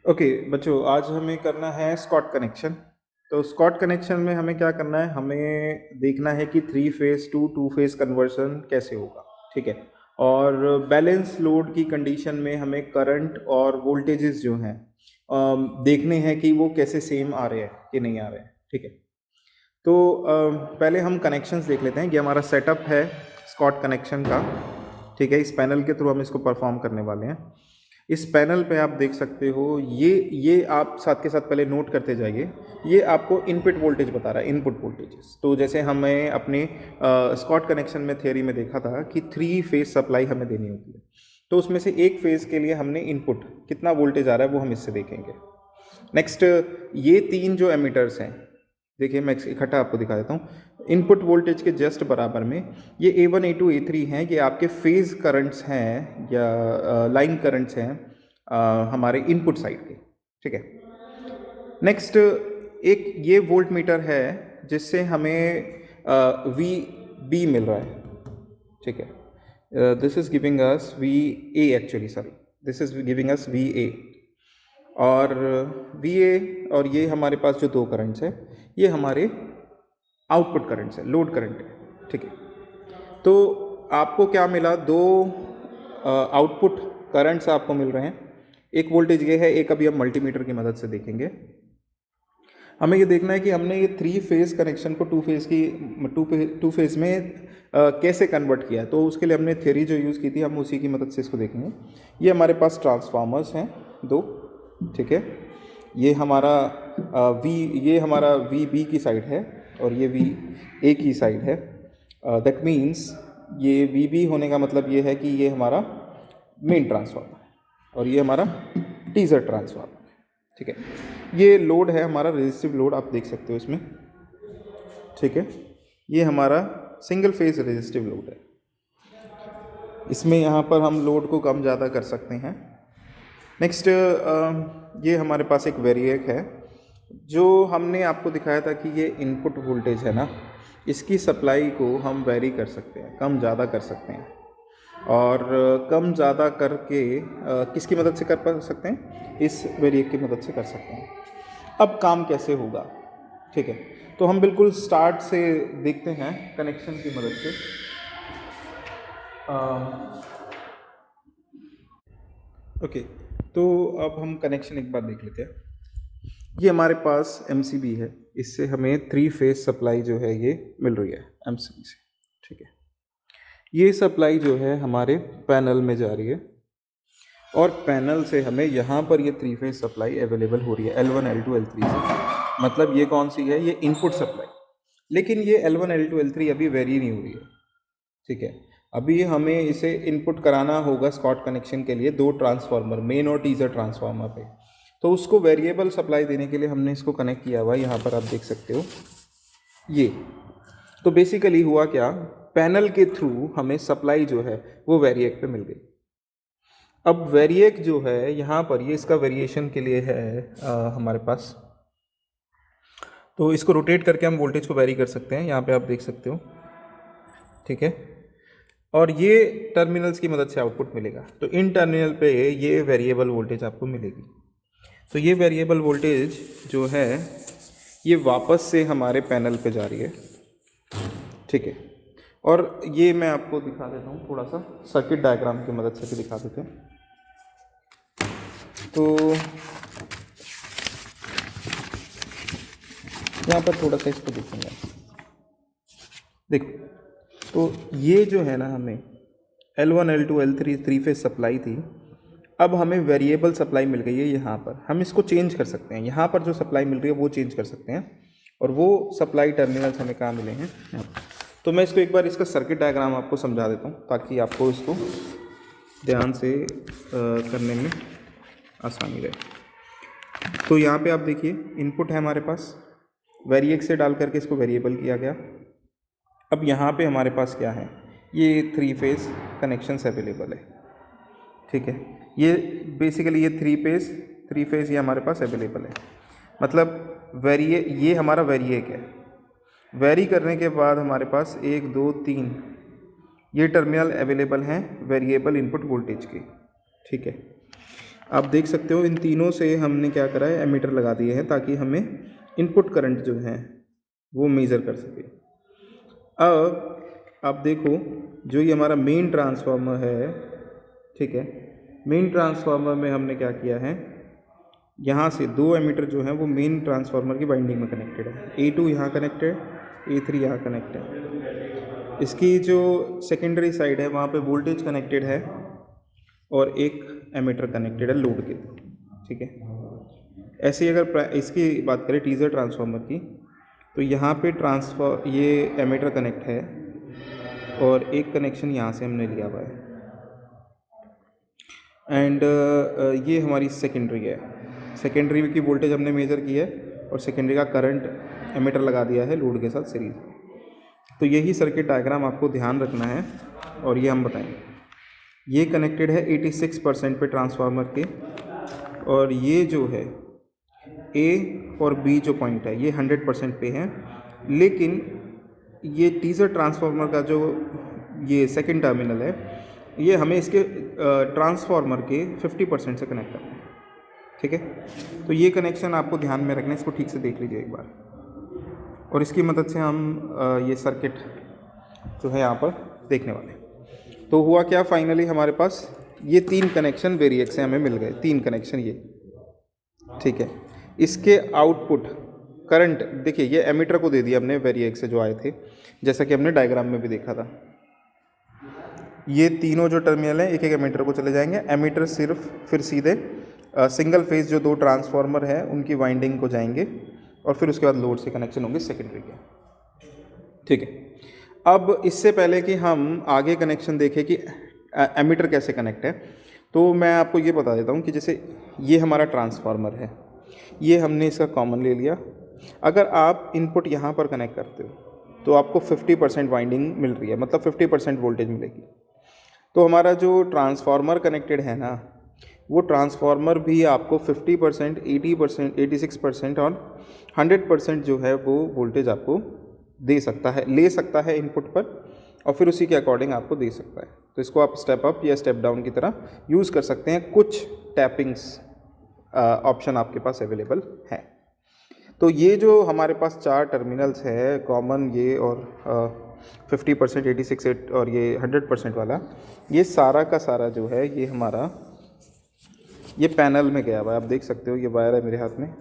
Okay बच्चों, आज हमें करना है स्कॉट कनेक्शन। तो स्कॉट कनेक्शन में हमें क्या करना है, हमें देखना है कि three phase two two phase conversion कैसे होगा। ठीक है। और बैलेंस लोड की कंडीशन में हमें करंट और वोल्टेजेस जो हैं देखने हैं कि वो कैसे सेम आ रहे हैं कि नहीं आ रहे हैं। ठीक है। तो पहले हम कनेक्शंस देख लेते हैं। ये हमारा सेटअप है स्कॉट कनेक्शन का। ठीक है। इस पैनल के थ्रू हम इसको परफॉर्म करने वाले हैं। इस पैनल पे आप देख सकते हो, ये आप साथ के साथ पहले नोट करते जाइए। ये आपको इनपुट वोल्टेज बता रहा है, इनपुट वोल्टेजेस। तो जैसे हमें अपने स्कॉट कनेक्शन में थियरी में देखा था कि थ्री फेज सप्लाई हमें देनी होती है। तो उसमें से एक फेज के लिए हमने इनपुट कितना वोल्टेज आ रहा है वो हम इससे देखेंगे। नेक्स्ट, ये तीन जो एमीटर्स हैं, देखिए मैं इकट्ठा आपको दिखा देता हूँ। इनपुट वोल्टेज के जस्ट बराबर में ये A1 A2 A3 हैं, ये आपके फेज करंट्स हैं या लाइन करंट्स हैं हमारे इनपुट साइड के। ठीक है। नेक्स्ट, एक ये वोल्ट मीटर है जिससे हमें वी बी मिल रहा है। ठीक है। This is giving us V A, actually sorry, this is giving us V A. और वी ए और ये हमारे पास जो दो करंट्स है ये हमारे आउटपुट करंट्स है, लोड करंट है। ठीक है। तो आपको क्या मिला, दो आउटपुट करंट्स आपको मिल रहे हैं। एक वोल्टेज ये है, एक अभी हम मल्टीमीटर की मदद से देखेंगे। हमें ये देखना है कि हमने ये थ्री फेज कनेक्शन को टू फेज में कैसे कन्वर्ट किया है। तो उसके लिए हमने थ्योरी जो यूज़ की थी, हम उसी की मदद से इसको देखेंगे। ये हमारे पास ट्रांसफार्मर्स हैं दो। ठीक है। ये हमारा ये हमारा वी बी की साइड है और ये वी ए की साइड है। दैट मीन्स ये वी बी होने का मतलब ये है कि ये हमारा मेन ट्रांसफार्मर है और ये हमारा टीजर ट्रांसफार्मर है। ठीक है। ये लोड है हमारा रेजिस्टिव लोड, आप देख सकते हो इसमें। ठीक है। ये हमारा सिंगल फेज रेजिस्टिव लोड है। इसमें यहाँ पर हम लोड को कम ज़्यादा कर सकते हैं। नेक्स्ट, ये हमारे पास एक वेरिएक है जो हमने आपको दिखाया था कि ये इनपुट वोल्टेज है ना, इसकी सप्लाई को हम वेरी कर सकते हैं, कम ज़्यादा कर सकते हैं। और कम ज़्यादा करके किसकी मदद से कर सकते हैं, इस वेरिएक की मदद से कर सकते हैं। अब काम कैसे होगा, ठीक है। तो हम बिल्कुल स्टार्ट से देखते हैं कनेक्शन की मदद से। ओके, तो अब हम कनेक्शन एक बार देख लेते हैं। ये हमारे पास MCB है, इससे हमें थ्री फेज सप्लाई जो है ये मिल रही है MCB से। ठीक है। ये सप्लाई जो है हमारे पैनल में जा रही है और पैनल से हमें यहाँ पर ये थ्री फेज सप्लाई अवेलेबल हो रही है L1 L2 L3 से। मतलब ये कौन सी है, ये इनपुट सप्लाई। लेकिन ये L1 L2 L3 अभी वेरी नहीं हो रही है। ठीक है। अभी हमें इसे इनपुट कराना होगा स्कॉट कनेक्शन के लिए दो ट्रांसफार्मर, मेन और टीजर ट्रांसफार्मर पे। तो उसको वेरिएबल सप्लाई देने के लिए हमने इसको कनेक्ट किया हुआ है, यहाँ पर आप देख सकते हो ये। तो बेसिकली हुआ क्या, पैनल के थ्रू हमें सप्लाई जो है वो वेरिएक पे मिल गई। अब वेरिएक जो है यहाँ पर ये इसका वेरिएशन के लिए है हमारे पास। तो इसको रोटेट करके हम वोल्टेज को वेरी कर सकते हैं, यहाँ पे आप देख सकते हो। ठीक है। और ये टर्मिनल्स की मदद से आउटपुट मिलेगा। तो इन टर्मिनल पे ये वेरिएबल वोल्टेज आपको मिलेगी। तो ये वेरिएबल वोल्टेज जो है ये वापस से हमारे पैनल पे जा रही है। ठीक है। और ये मैं आपको दिखा देता हूँ, थोड़ा सा सर्किट डायग्राम की मदद से भी दिखा देते हैं। तो यहाँ पर थोड़ा सा इसको देखेंगे, देखो। तो ये जो है ना, हमें L1 L2 L3 three phase supply थी। अब हमें वेरिएबल सप्लाई मिल गई है यहाँ पर। हम इसको चेंज कर सकते हैं, यहाँ पर जो सप्लाई मिल रही है वो चेंज कर सकते हैं। और वो सप्लाई टर्मिनल्स हमें कहाँ मिले हैं, यहाँ पर। तो मैं इसको एक बार इसका सर्किट डायग्राम आपको समझा देता हूँ ताकि आपको इसको ध्यान से करने में आसानी रहे। तो यहाँ पे आप देखिए, इनपुट है हमारे पास, वेरिएक से डाल करके इसको वेरिएबल किया गया। अब यहाँ पे हमारे पास क्या है, ये थ्री फेज कनेक्शंस अवेलेबल है। ठीक है। ये बेसिकली ये थ्री फेज ये हमारे पास अवेलेबल है। मतलब ये हमारा वेरिएक है। वेरी करने के बाद हमारे पास 1 2 3 ये टर्मिनल अवेलेबल हैं वेरिएबल इनपुट वोल्टेज के। ठीक है। आप देख सकते हो इन तीनों से हमने क्या करा है, एमीटर लगा दिए हैं ताकि हमें इनपुट करंट जो है वो मेज़र कर सके। अब आप देखो, जो ये हमारा मेन ट्रांसफार्मर है, ठीक है, मेन ट्रांसफार्मर में हमने क्या किया है, यहाँ से दो एमीटर जो हैं वो मेन ट्रांसफार्मर की वाइंडिंग में कनेक्टेड है। A2 यहाँ कनेक्टेड, A3 यहाँ कनेक्टेड। इसकी जो सेकेंडरी साइड है वहाँ पे वोल्टेज कनेक्टेड है और एक एमीटर कनेक्टेड है लोड के, ठीक है। ऐसे ही अगर इसकी बात करें टीजर ट्रांसफार्मर की, तो यहाँ पे ये एमीटर कनेक्ट है और एक कनेक्शन यहाँ से हमने लिया हुआ है, एंड ये हमारी सेकेंडरी है। सेकेंडरी की वोल्टेज हमने मेज़र की है और सेकेंडरी का करंट एमीटर लगा दिया है लोड के साथ सीरीज। तो यही सर्किट डायग्राम आपको ध्यान रखना है और ये हम बताएंगे। ये कनेक्टेड है 86% पे ट्रांसफार्मर के, और ये जो है A और B जो पॉइंट है ये 100% पे है, लेकिन ये टीजर ट्रांसफार्मर का जो ये सेकंड टर्मिनल है ये हमें इसके ट्रांसफार्मर के 50% से कनेक्ट करना है, ठीक है। तो ये कनेक्शन आपको ध्यान में रखना है, इसको ठीक से देख लीजिए एक बार, और इसकी मदद से हम ये सर्किट जो है यहाँ पर देखने वाले हैं। तो हुआ क्या, फाइनली हमारे पास ये 3 कनेक्शन वेरिएक्स से हमें मिल गए, 3 कनेक्शन ये, ठीक है। इसके आउटपुट करंट देखिए, ये एमीटर को दे दिया हमने वेरिएक्स से जो आए थे, जैसा कि हमने डायग्राम में भी देखा था। ये तीनों जो टर्मिनल हैं एक एक एमीटर को चले जाएंगे। एमीटर सिर्फ फिर सीधे सिंगल फेज जो 2 ट्रांसफार्मर है उनकी वाइंडिंग को जाएंगे और फिर उसके बाद लोड से कनेक्शन होंगे सेकेंडरी के, ठीक है। अब इससे पहले कि हम आगे कनेक्शन देखें कि एमीटर कैसे कनेक्ट है, तो मैं आपको ये बता देता हूँ कि जैसे ये हमारा ट्रांसफार्मर है, ये हमने इसका कॉमन ले लिया। अगर आप इनपुट यहाँ पर कनेक्ट करते हो तो आपको 50% वाइंडिंग मिल रही है, मतलब 50% वोल्टेज मिलेगी। तो हमारा जो ट्रांसफार्मर कनेक्टेड है ना, वो ट्रांसफार्मर भी आपको 50%, 80%, 86% और 100% जो है वो वोल्टेज आपको दे सकता है, ले सकता है इनपुट पर, और फिर उसी के अकॉर्डिंग आपको दे सकता है। तो इसको आप स्टेप अप या स्टेप डाउन की तरह यूज़ कर सकते हैं। कुछ टैपिंग्स ऑप्शन आपके पास अवेलेबल है। तो ये जो हमारे पास 4 टर्मिनल्स है कॉमन, ये और 50%, 86 और ये 100% वाला, ये सारा का सारा जो है ये हमारा ये पैनल में गया हुआ है। आप देख सकते हो ये वायर है मेरे हाथ में,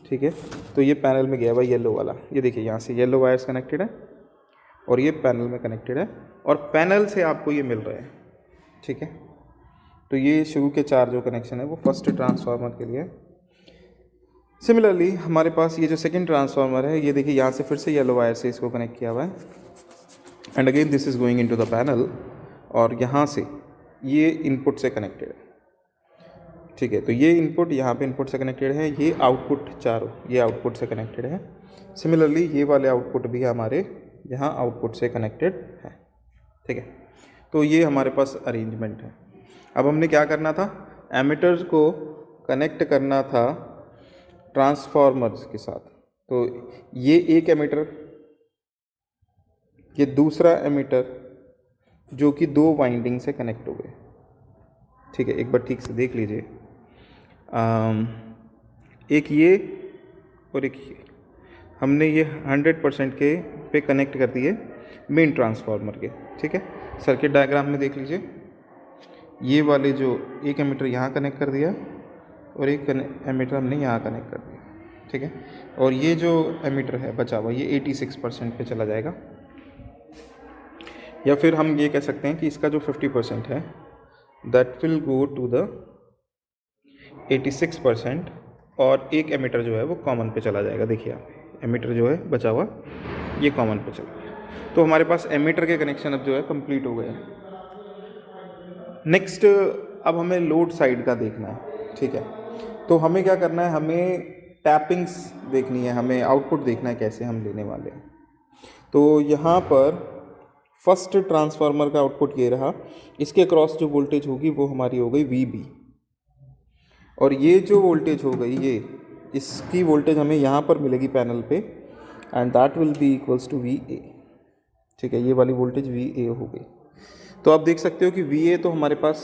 ठीक है। तो ये पैनल में गया हुआ है येलो वाला, ये देखिए यहाँ से येलो वायर्स कनेक्टेड है और ये पैनल में कनेक्टेड है, और पैनल से आपको ये मिल रहा है, ठीक है। तो ये शुरू के 4 जो कनेक्शन है वो फर्स्ट ट्रांसफार्मर के लिए। सिमिलरली हमारे पास ये जो सेकंड ट्रांसफार्मर है, ये देखिए यहाँ से फिर से येलो वायर से इसको कनेक्ट किया हुआ है, and again this is going into the panel, और यहाँ से ये इनपुट से कनेक्टेड है, ठीक है। तो ये इनपुट यहाँ पे इनपुट से कनेक्टेड है, ये आउटपुट चारों ये आउटपुट से कनेक्टेड है। सिमिलरली ये वाले आउटपुट भी हमारे यहाँ आउटपुट से कनेक्टेड है, ठीक है। तो ये हमारे पास अरेंजमेंट है। अब हमने क्या करना था, एमीटर्स को कनेक्ट करना था ट्रांसफार्मर्स के साथ। तो ये एक एमीटर, ये दूसरा एमीटर जो कि 2 वाइंडिंग से कनेक्ट हो गए, ठीक है। एक बार ठीक से देख लीजिए, एक ये और एक ये, हमने ये 100% के पे कनेक्ट कर दिए मेन ट्रांसफार्मर के, ठीक है। सर्किट डायग्राम में देख लीजिए, ये वाले जो एक एमीटर यहाँ कनेक्ट कर दिया और एक एमीटर हमने यहाँ कनेक्ट कर दिया, ठीक है। और ये जो एमीटर है बचा हुआ ये 86% पे चला जाएगा, या फिर हम ये कह सकते हैं कि इसका जो 50% है that will go to the 86%, और एक एमीटर जो है वो कॉमन पे चला जाएगा। देखिए आप, एमीटर जो है बचा हुआ ये कॉमन पे चला गया। तो हमारे पास एमीटर के कनेक्शन अब जो है कंप्लीट हो गए। नेक्स्ट अब हमें लोड साइड का देखना है, ठीक है। तो हमें क्या करना है, हमें टैपिंग्स देखनी है, हमें आउटपुट देखना है कैसे हम लेने वाले हैं। तो यहाँ पर फर्स्ट ट्रांसफार्मर का आउटपुट ये रहा, इसके क्रॉस जो वोल्टेज होगी वो हमारी हो गई VB, और ये जो वोल्टेज हो गई ये इसकी वोल्टेज हमें यहाँ पर मिलेगी पैनल पे, and that will be equals to VA, ठीक है। ये वाली वोल्टेज VA हो गई। तो आप देख सकते हो कि VA तो हमारे पास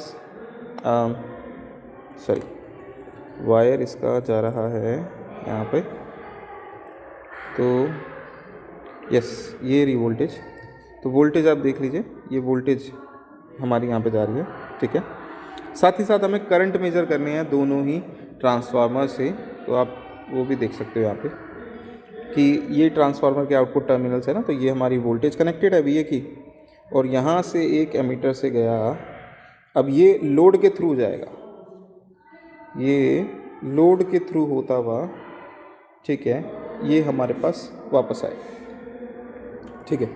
सॉरी वायर इसका जा रहा है यहाँ पे, तो यस ये रही वोल्टेज। तो वोल्टेज आप देख लीजिए, ये वोल्टेज हमारी यहाँ पे जा रही है, ठीक है। साथ ही साथ हमें करंट मेजर करने हैं दोनों ही ट्रांसफार्मर से, तो आप वो भी देख सकते हो यहाँ पे कि ये ट्रांसफार्मर के आउटपुट टर्मिनल्स है ना, तो ये हमारी वोल्टेज कनेक्टेड है VA की, और यहाँ से एक एमीटर से गया, अब ये लोड के थ्रू जाएगा, ये लोड के थ्रू होता हुआ, ठीक है, ये हमारे पास वापस आएगा, ठीक है।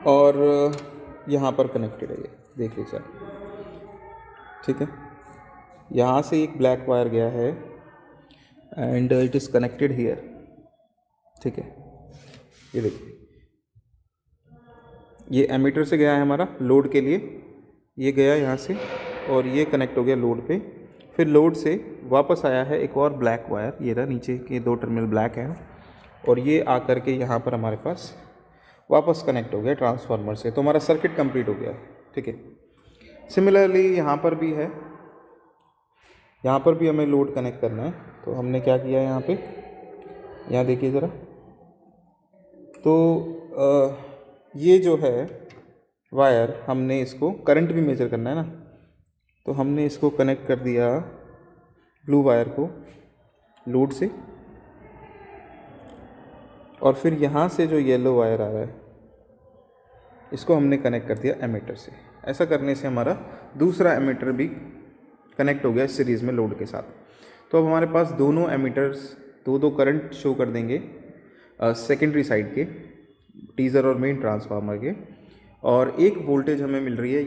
और यहाँ पर कनेक्टेड है, ये देख लीजिए आप, ठीक है। यहाँ से एक ब्लैक वायर गया है and it is connected here, ठीक है। ये देखिए, ये एमीटर से गया है हमारा लोड के लिए, ये गया यहाँ से और ये कनेक्ट हो गया लोड पे, फिर लोड से वापस आया है एक और ब्लैक वायर, ये रहा नीचे के 2 टर्मिनल ब्लैक हैं, और ये आकर के यहाँ पर हमारे पास वापस कनेक्ट हो गया ट्रांसफार्मर से, तो हमारा सर्किट कंप्लीट हो गया, ठीक है। सिमिलरली यहाँ पर भी है, यहाँ पर भी हमें लोड कनेक्ट करना है, तो हमने क्या किया यहाँ पे, यहाँ देखिए ज़रा, तो ये जो है वायर, हमने इसको करंट भी मेजर करना है ना, तो हमने इसको कनेक्ट कर दिया ब्लू वायर को लोड से, और फिर यहाँ से जो येलो वायर आ रहा है इसको हमने कनेक्ट कर दिया एमीटर से। ऐसा करने से हमारा दूसरा एमीटर भी कनेक्ट हो गया सीरीज़ में लोड के साथ। तो अब हमारे पास दोनों एमीटर्स दो करंट शो कर देंगे सेकेंडरी साइड के, टीज़र और मेन ट्रांसफार्मर के, और एक वोल्टेज हमें मिल रही है,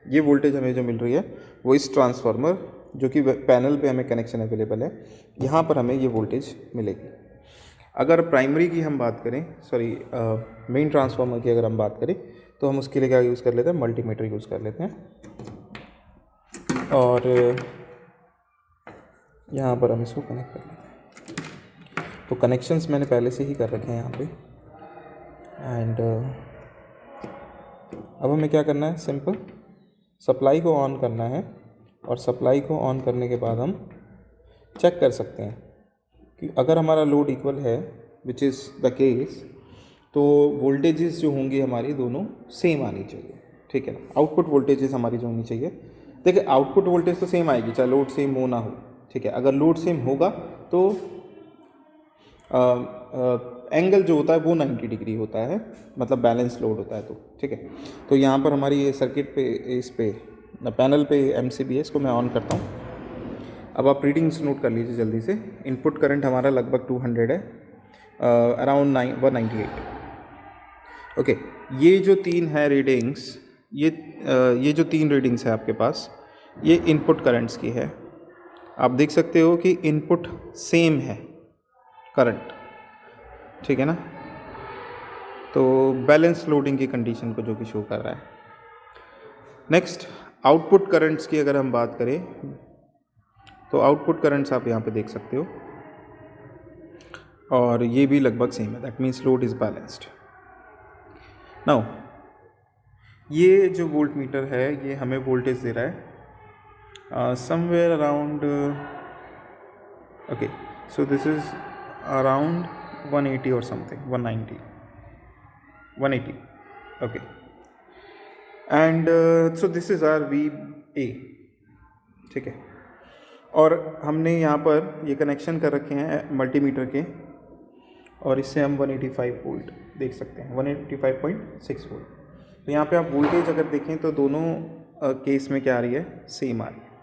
ये वोल्टेज हमें जो मिल रही है वो इस ट्रांसफार्मर जो कि पैनल पे हमें कनेक्शन अवेलेबल है, यहाँ पर हमें ये वोल्टेज मिलेगी। अगर प्राइमरी की हम बात करें, सॉरी मेन ट्रांसफार्मर की अगर हम बात करें, तो हम उसके लिए क्या यूज़ कर लेते हैं, मल्टीमीटर यूज़ कर लेते हैं, और यहाँ पर हम इसको कनेक्ट कर लेते हैं। तो कनेक्शंस मैंने पहले से ही कर रखे हैं यहाँ पे, एंड अब हमें क्या करना है, सिंपल सप्लाई को ऑन करना है, और सप्लाई को ऑन करने के बाद हम चेक कर सकते हैं कि अगर हमारा लोड इक्वल है, विच इज़ द केस, तो वोल्टेजेस जो होंगी हमारी दोनों सेम आनी चाहिए, ठीक है ना। आउटपुट वोल्टेजेस हमारी जो होनी चाहिए, देखिए आउटपुट वोल्टेज तो सेम आएगी चाहे लोड सेम हो ना हो, ठीक है। अगर लोड सेम होगा तो एंगल जो होता है वो 90 डिग्री होता है, मतलब बैलेंस लोड होता है, तो ठीक है। तो यहाँ पर हमारी ये सर्किट पे, इस पे पैनल पे MCB है, इसको मैं ऑन करता हूँ। अब आप रीडिंग्स नोट कर लीजिए जल्दी से। इनपुट करंट हमारा लगभग 200 है, अराउंड 198। ओके, ये जो 3 है रीडिंग्स, ये जो 3 रीडिंग्स है आपके पास, ये इनपुट करंट्स की है। आप देख सकते हो कि इनपुट सेम है करंट, ठीक है ना। तो बैलेंस लोडिंग की कंडीशन को जो कि शो कर रहा है। नेक्स्ट आउटपुट करंट्स की अगर हम बात करें, तो आउटपुट करंट्स आप यहाँ पे देख सकते हो, और ये भी लगभग सेम है, that means load is balanced. Now ये जो वोल्ट मीटर है, ये हमें वोल्टेज दे रहा है somewhere around, okay, so this is around 180 और something, 190, 180, okay, and so this is our VA, ठीक है। और हमने यहाँ पर ये कनेक्शन कर रखे हैं मल्टीमीटर के, और इससे हम 185 वोल्ट देख सकते हैं, 185.6 वोल्ट। तो यहाँ पे आप वोल्टेज अगर देखें तो दोनों केस में क्या आ रही है, सेम आ रही है।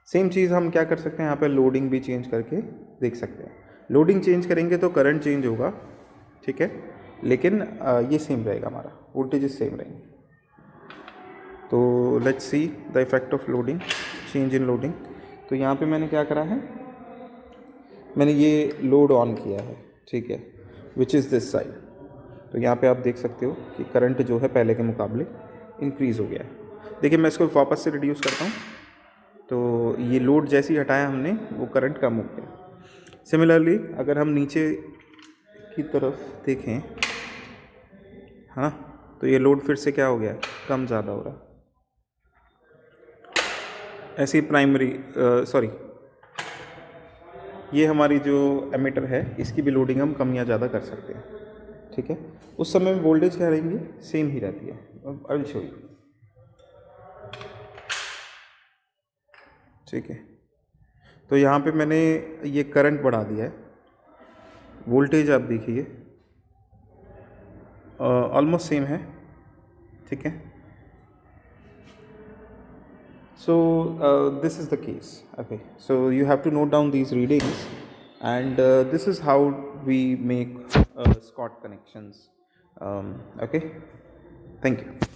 सेम चीज़ हम क्या कर सकते हैं, यहाँ पे लोडिंग भी चेंज करके देख सकते हैं। लोडिंग चेंज करेंगे तो करंट चेंज होगा, ठीक है, लेकिन ये सेम रहेगा, हमारा वोल्टेजेस सेम रहेंगे। तो let's see the effect of loading, change in loading. तो यहाँ पे मैंने क्या करा है, मैंने ये लोड ऑन किया है, ठीक है, विच इज़ दिस साइड। तो यहाँ पे आप देख सकते हो कि करंट जो है पहले के मुकाबले इंक्रीज़ हो गया है। देखिए मैं इसको वापस से रिड्यूस करता हूँ, तो ये लोड जैसे ही हटाया हमने, वो करंट कम हो गया। सिमिलरली अगर हम नीचे की तरफ देखें, हाँ, तो ये लोड फिर से क्या हो गया, कम ज़्यादा हो रहा है। ऐसी प्राइमरी सॉरी, ये हमारी जो एमीटर है इसकी भी लोडिंग हम कम या ज़्यादा कर सकते हैं, ठीक है। उस समय में वोल्टेज क्या रहेंगी, सेम ही रहती है। आई विल शो यू, ठीक है। तो यहाँ पे मैंने ये करंट बढ़ा दिया है, वोल्टेज आप देखिए ऑलमोस्ट सेम है, ठीक है। So this is the case. Okay, so you have to note down these readings, and this is how we make Scott connections. Okay, thank you.